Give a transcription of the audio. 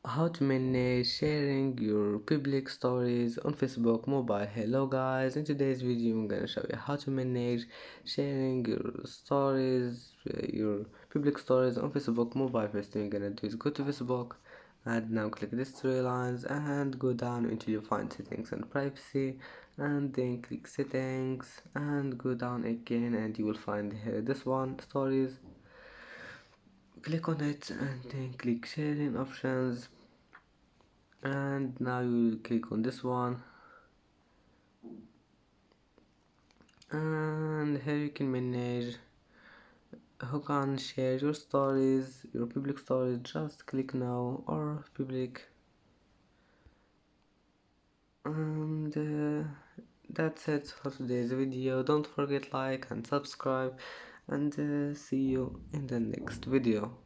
How to manage sharing your public stories on Facebook mobile. Hello guys, in today's video I'm gonna show you how to manage sharing your stories, your public stories on Facebook mobile. First thing you're gonna do is go to Facebook and now click these three lines and go down until you find settings and privacy, and then click settings and go down again and you will find here this one, stories. Click on it and then click sharing options, and now you click on this one, and here you can manage who can share your stories, your public stories. Just click now or public, and that's it for today's video. Don't forget like and subscribe, and see you in the next video.